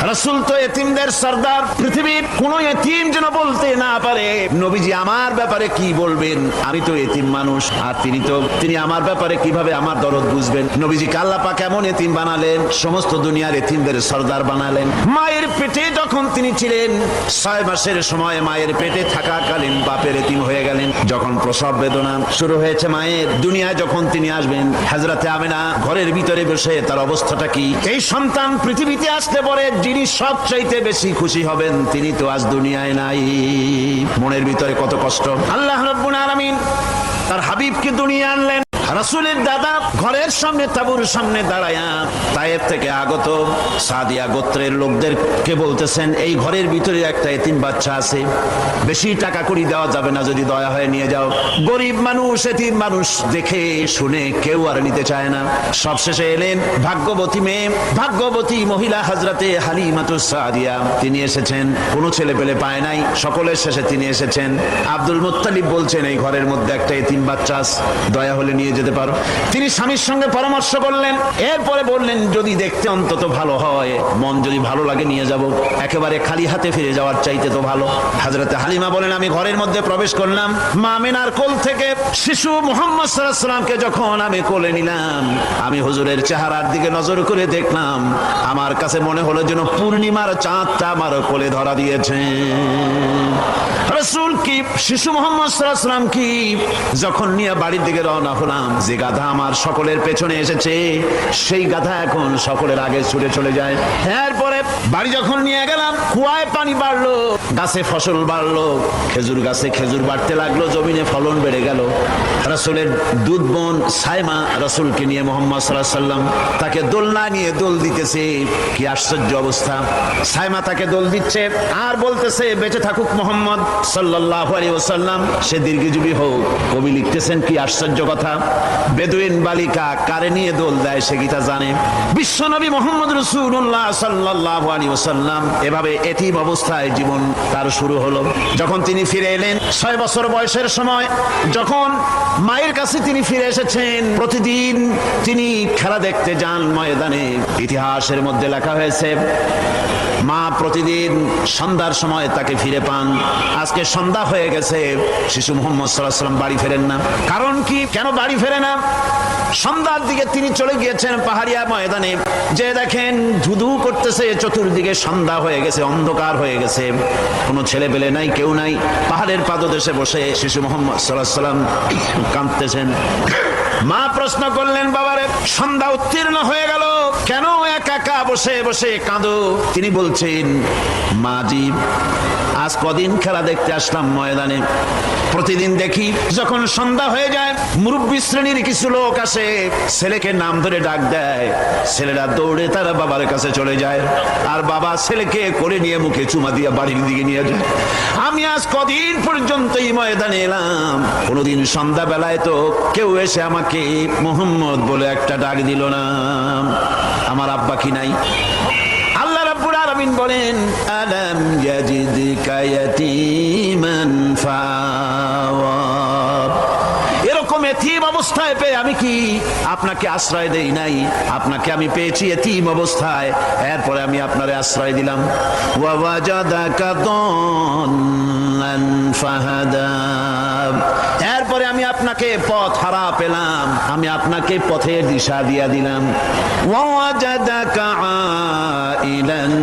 রাসূল তো এতিমদের সরদার, পৃথিবীর কোন এতিম যেন বলতে না পারে নবীজি আমার ব্যাপারে কি বলবেন, আমি তো এতিম মানুষ, আর তিনি আমার ব্যাপারে কিভাবে আমার দরদ বুঝবেন। নবীজিকে আল্লাহ পাক এমন এতিম বানালেন, সমস্ত দুনিয়ার এতিমদের সরদার বানালেন। মায়ের পেটে যখন তিনি ছিলেন 6 মাসের সময় মায়ের পেটে থাকাকালীন বাপের এতিম হয়ে গেলেন। যখন প্রসব বেদনা শুরু হয়েছে মায়ের, দুনিয়ায় যখন তিনি আসবেন, হযরতে আমিনা ঘরের ভিতরে বসে তার অবস্থাটা কি, এই সন্তান পৃথিবীতে আসতে পরে যিনি সবচাইতে বেশি খুশি হবেন তিনি তো আজ দুনিয়ায় নাই। মনের ভিতরে কত কষ্ট। আল্লাহ রাব্বুল আলামিন তার হাবিবকে দুনিয়া আনলেন। রাসূলের দাদা ঘরের সামনে তাঁবুর সামনে দাঁড়ায়া তায়েফ থেকে আগত সাদিয়া গোত্রের লোকদেরকে বলতেছেন, এই ঘরের ভিতরে একটা এতিম বাচ্চা আছে, বেশি টাকা কড়ি দেওয়া যাবে না, যদি দয়া হয়ে নিয়ে যাও। গরিব মানুষ, এতিম মানুষ দেখে শুনে কেউ আর নিতে চায় না। সবশেষে এলেন ভাগ্যবতী মেয়ে, ভাগ্যবতী মহিলা হযরতে হালিমাতুস সাদিয়া, তিনি এসেছেন। কোনো ছেলে পেলে পায় নাই, সকলের শেষে তিনি এসেছেন। আব্দুল মুত্তালিব বলছেন, এই ঘরের মধ্যে একটা এতিম বাচ্চা আছে, দয়া হলে নিয়ে যেতে পারো। তিনি স্বামীর সঙ্গে পরামর্শ করলেন, এরপরে বললেন যদি দেখতে অন্তত ভালো হয়, মন যদি ভালো লাগে নিয়ে যাব, একেবারে খালি হাতে ফিরে যাওয়ার চাইতে তো ভালো। হযরতে হালিমা বলেন, আমি ঘরের মধ্যে প্রবেশ করলাম, মা আমিনার কোল থেকে শিশু মুহাম্মদ সাল্লাল্লাহু আলাইহি ওয়াসাল্লামকে যখন আমি কোলে নিলাম, আমি হুজুরের চেহারার দিকে নজর করে দেখলাম, আমার কাছে মনে হলো যেন পূর্ণিমার চাঁদটা আমার কোলে ধরা দিয়েছে। রাসূল কি শিশু মুহাম্মদ সাল্লাল্লাহু আলাইহি ওয়াসাল্লাম কি যখন নিয়ে বাড়ির দিকে রওনা হলাম, যে গাধা আমার সকলের পেছনে এসেছে সেই গাধা এখন সকলের আগে ছুটে চলে যায়। এরপরে বাড়ি যখন নিয়ে গেলাম, কুয়ায় পানি বাড়লো, গাছে ফসল বাড়লো, খেজুর গাছে খেজুর বাড়তে লাগলো, জমিনে ফলন বেড়ে গেল। রাসূলের দুধ বোন সাইমা রাসূলকে নিয়ে মুহাম্মদ সাল্লাল্লাহু আলাইহি ওয়াসাল্লাম তাকে দোলনা নিয়ে দোল দিতেছে। কি আশ্চর্য অবস্থা! সাইমা তাকে দোল দিচ্ছে আর বলতেছে, বেঁচে থাকুক মুহাম্মদ সাল্লাল্লাহু আলাইহি ওয়াসাল্লাম, সে দীর্ঘজীবী হোক। কবি লিখতেছেন, কি আশ্চর্য কথা! বেদুইন বালিকা কারে নিয়ে দোল দেয় সে কি তা জানে? বিশ্বনবী মুহাম্মদ রাসূলুল্লাহ সাল্লাল্লাহু আলাইহি ওয়াসাল্লাম এভাবে এতিম অবস্থায় জীবন তার শুরু হলো। যখন তিনি ফিরে এলেন 6 বছর বয়সের সময়, যখন মায়ের কাছে তিনি ফিরে এসেছেন, প্রতিদিন তিনি খেলা দেখতে যান ময়দানে। ইতিহাসের মধ্যে লেখা হয়েছে, মা প্রতিদিন সন্ধ্যার সময় তাকে ফিরে পান। আজকে সন্ধ্যা হয়ে গেছে, শিশু মুহাম্মদ সাল্লাল্লাহু আলাইহি ওয়াসাল্লাম বাড়ি ফেরেন না। কারণ কি, কেন বাড়ি ফেরে না? সন্ধ্যার দিকে তিনি চলে গিয়েছেন পাহাড়িয়া ময়দানে, যে দেখেন ধুধু করতেছে, চতুর্দিকে সন্ধ্যা হয়ে গেছে, অন্ধকার হয়ে গেছে, কোনো ছেলে পেলে নাই, কেউ নাই। পাহাড়ের পাদদেশে বসে শিশু মুহাম্মদ সাল্লাল্লাহু আলাইহি ওয়াসাল্লাম কাঁদতেছেন। মা প্রশ্ন করলেন, বাবারে সন্ধ্যা উত্তীর্ণ হয়ে গেল, কেন একা একা বসে বসে কাঁদো? তিনি বলছেন, মাজি আজ কদিন খেলা দেখতে আসলাম ময়দানে, প্রতিদিন দেখি যখন সন্ধ্যা হয়ে যায় মুরব্বী শ্রেণীর কিছু লোক আসে, ছেলেকে নাম ধরে ডাক দেয়, ছেলেরা দৌড়ে তারা বাবার কাছে চলে যায়, আর বাবা ছেলেকে করে নিয়ে মুখে চুমা দিয়ে বাড়ির দিকে নিয়ে যায়। আমি আজ কদিন পর্যন্ত এই ময়দানে এলাম, কোনোদিন সন্ধ্যা বেলায় তো কেউ এসে আমাকে মুহাম্মদ বলে একটা ডাক দিল না। আমার আব্বা কি নাই? আল্লাহ রাব্বুল আলামিন বলেন, আলাম ইয়াজিদকা ইয়াতীমান ফাওয়া, এরকম এতিম অবস্থায় পেয়ে আমি কি আপনাকে আশ্রয় দেই নাই? আপনাকে আমি পেয়েছি এতিম অবস্থায়, এরপরে আমি আপনারে আশ্রয় দিলাম। ওয়া ওয়াজাদাকা দাল্লান ফাহাদা, এরপরে আমি আপনাকে পথ হারা পেলাম, আমি আপনাকে পথের দিশা দিয়া দিলাম। ওয়া ওয়াজাদাকা আইলান